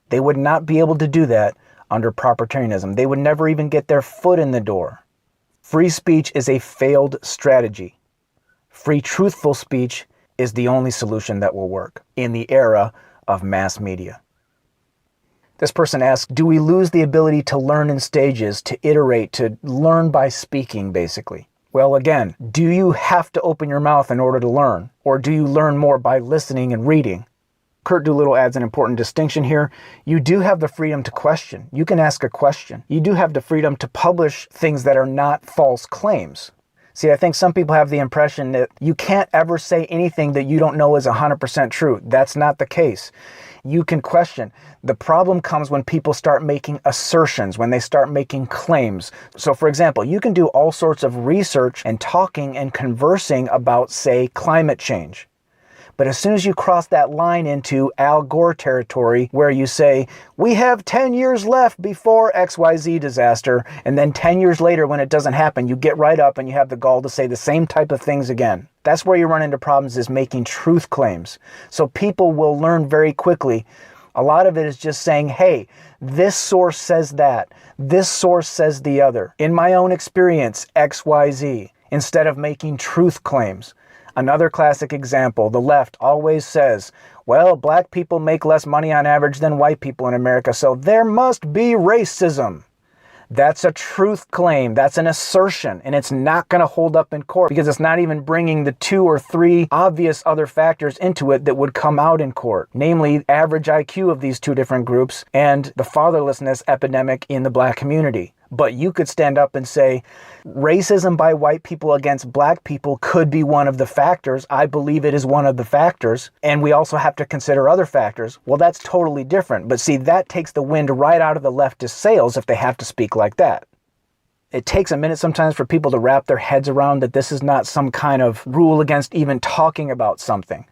They would not be able to do that under propertarianism. They would never even get their foot in the door. Free speech is a failed strategy. Free, truthful speech is the only solution that will work in the era of mass media. This person asks, do we lose the ability to learn in stages, to iterate, to learn by speaking, basically? Well, again, do you have to open your mouth in order to learn? Or do you learn more by listening and reading? Kurt Doolittle adds an important distinction here. You do have the freedom to question. You can ask a question. You do have the freedom to publish things that are not false claims. See, I think some people have the impression that you can't ever say anything that you don't know is 100% true. That's not the case. You can question. The problem comes when people start making assertions, when they start making claims. So, for example, you can do all sorts of research and talking and conversing about, say, climate change. But as soon as you cross that line into Al Gore territory, where you say, we have 10 years left before XYZ disaster, and then 10 years later when it doesn't happen, you get right up and you have the gall to say the same type of things again. That's where you run into problems, is making truth claims. So people will learn very quickly. A lot of it is just saying, hey, this source says that. This source says the other. In my own experience, XYZ, instead of making truth claims. Another classic example, the left always says, well, black people make less money on average than white people in America, so there must be racism. That's a truth claim. That's an assertion, and it's not going to hold up in court because it's not even bringing the 2 or 3 obvious other factors into it that would come out in court, namely average IQ of these 2 different groups and the fatherlessness epidemic in the black community. But you could stand up and say, racism by white people against black people could be one of the factors. I believe it is one of the factors. And we also have to consider other factors. Well, that's totally different. But see, that takes the wind right out of the leftist sails if they have to speak like that. It takes a minute sometimes for people to wrap their heads around that this is not some kind of rule against even talking about something.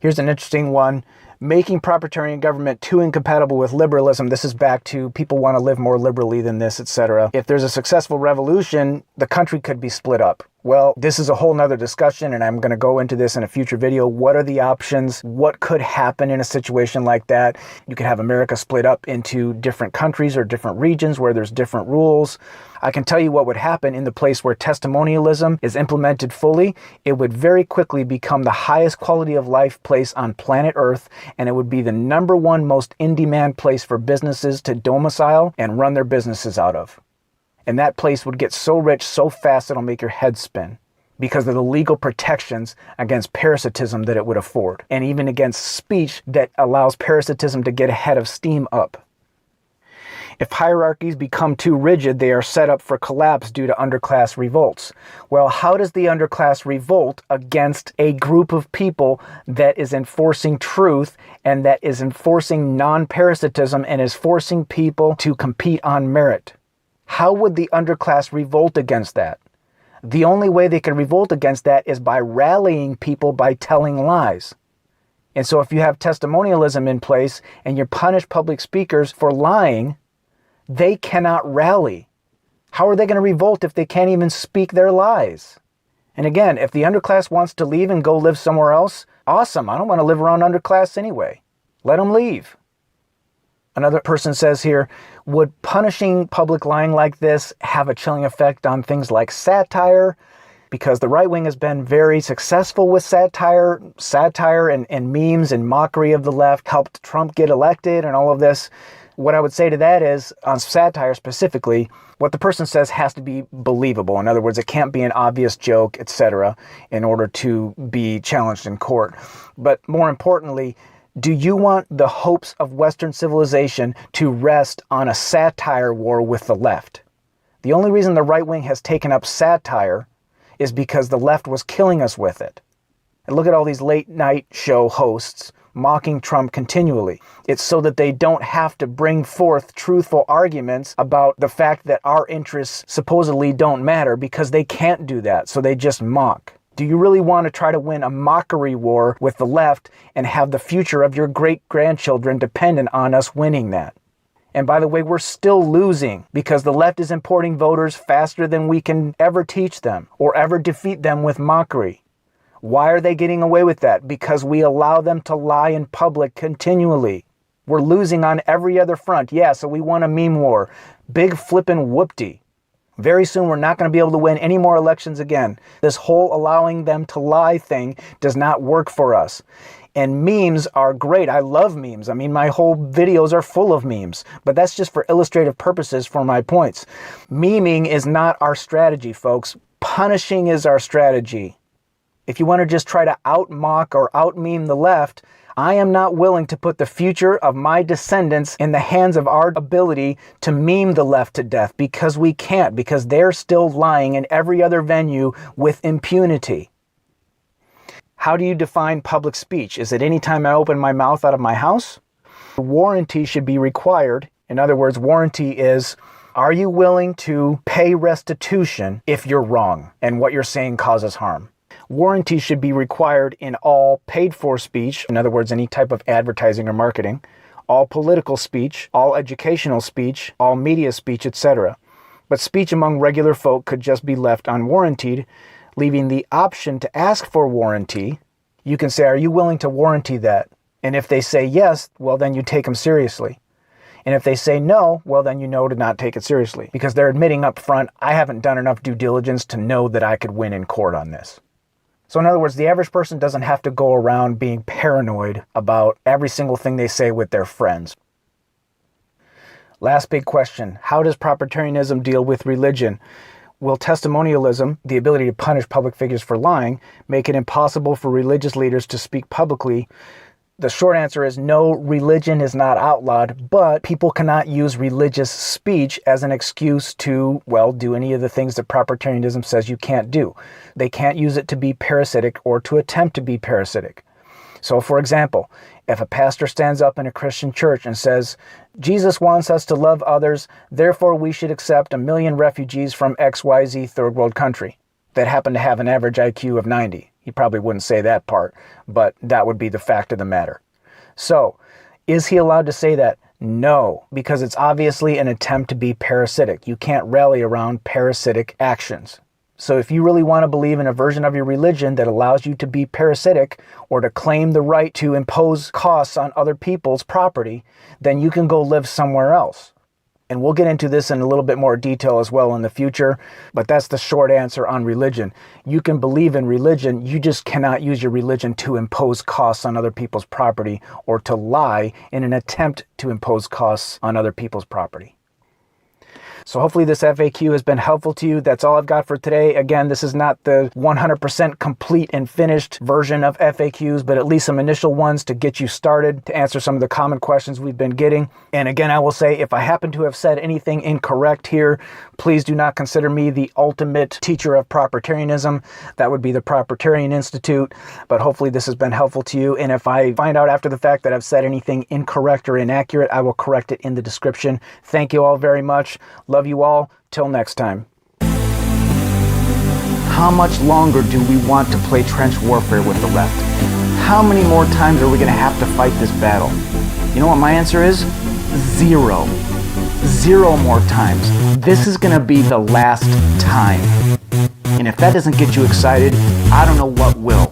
Here's an interesting one. Making propertarian government too incompatible with liberalism. This is back to people want to live more liberally than this, etc. If there's a successful revolution, the country could be split up. Well, this is a whole nother discussion, and I'm going to go into this in a future video. What are the options? What could happen in a situation like that? You could have America split up into different countries or different regions where there's different rules. I can tell you what would happen in the place where testimonialism is implemented fully. It would very quickly become the highest quality of life place on planet Earth, and it would be the #1 most in-demand place for businesses to domicile and run their businesses out of. And that place would get so rich so fast it'll make your head spin because of the legal protections against parasitism that it would afford, and even against speech that allows parasitism to get ahead of steam up. If hierarchies become too rigid, they are set up for collapse due to underclass revolts. Well, how does the underclass revolt against a group of people that is enforcing truth and that is enforcing non-parasitism and is forcing people to compete on merit? How would the underclass revolt against that? The only way they can revolt against that is by rallying people by telling lies. And so if you have testimonialism in place and you punish public speakers for lying, they cannot rally. How are they going to revolt if they can't even speak their lies? And again, if the underclass wants to leave and go live somewhere else, awesome. I don't want to live around underclass anyway. Let them leave. Another person says here, would punishing public lying like this have a chilling effect on things like satire? Because the right wing has been very successful with satire and memes and mockery of the left helped Trump get elected and all of this. What I would say to that is, on satire specifically, what the person says has to be believable. In other words, it can't be an obvious joke, etc., in order to be challenged in court. But more importantly, do you want the hopes of Western civilization to rest on a satire war with the left? The only reason the right wing has taken up satire is because the left was killing us with it. And look at all these late night show hosts mocking Trump continually. It's so that they don't have to bring forth truthful arguments about the fact that our interests supposedly don't matter, because they can't do that, so they just mock. Do you really want to try to win a mockery war with the left and have the future of your great-grandchildren dependent on us winning that? And by the way, we're still losing because the left is importing voters faster than we can ever teach them or ever defeat them with mockery. Why are they getting away with that? Because we allow them to lie in public continually. We're losing on every other front. Yeah, so we won a meme war. Big flippin' whoopty. Very soon we're not going to be able to win any more elections again. This whole allowing them to lie thing does not work for us. And memes are great. I love memes. I mean, my whole videos are full of memes. But that's just for illustrative purposes for my points. Memeing is not our strategy, folks. Punishing is our strategy. If you want to just try to out-mock or out-meme the left, I am not willing to put the future of my descendants in the hands of our ability to meme the left to death, because we can't, because they're still lying in every other venue with impunity. How do you define public speech? Is it any time I open my mouth out of my house? Warranty should be required. In other words, warranty is, are you willing to pay restitution if you're wrong and what you're saying causes harm? Warranty should be required in all paid-for speech, in other words, any type of advertising or marketing, all political speech, all educational speech, all media speech, etc. But speech among regular folk could just be left unwarrantied, leaving the option to ask for warranty. You can say, are you willing to warranty that? And if they say yes, well, then you take them seriously. And if they say no, well, then you know to not take it seriously, because they're admitting up front, I haven't done enough due diligence to know that I could win in court on this. So in other words, the average person doesn't have to go around being paranoid about every single thing they say with their friends. Last big question, how does propertarianism deal with religion? Will testimonialism, the ability to punish public figures for lying, make it impossible for religious leaders to speak publicly? The short answer is no, religion is not outlawed, but people cannot use religious speech as an excuse to, well, do any of the things that propertarianism says you can't do. They can't use it to be parasitic or to attempt to be parasitic. So, for example, if a pastor stands up in a Christian church and says, Jesus wants us to love others, therefore we should accept 1 million refugees from XYZ third world country that happen to have an average IQ of 90. He probably wouldn't say that part, but that would be the fact of the matter. So, is he allowed to say that? No, because it's obviously an attempt to be parasitic. You can't rally around parasitic actions. So if you really want to believe in a version of your religion that allows you to be parasitic or to claim the right to impose costs on other people's property, then you can go live somewhere else. And we'll get into this in a little bit more detail as well in the future, but that's the short answer on religion. You can believe in religion, you just cannot use your religion to impose costs on other people's property or to lie in an attempt to impose costs on other people's property. So hopefully this FAQ has been helpful to you. That's all I've got for today. Again, this is not the 100% complete and finished version of FAQs, but at least some initial ones to get you started, to answer some of the common questions we've been getting. And again, I will say, if I happen to have said anything incorrect here, please do not consider me the ultimate teacher of propertarianism. That would be the Propertarian Institute. But hopefully this has been helpful to you. And if I find out after the fact that I've said anything incorrect or inaccurate, I will correct it in the description. Thank you all very much. Love you all. Till next time. How much longer do we want to play trench warfare with the left? How many more times are we going to have to fight this battle? You know what my answer is? 0. 0 more times. This is going to be the last time. And if that doesn't get you excited, I don't know what will.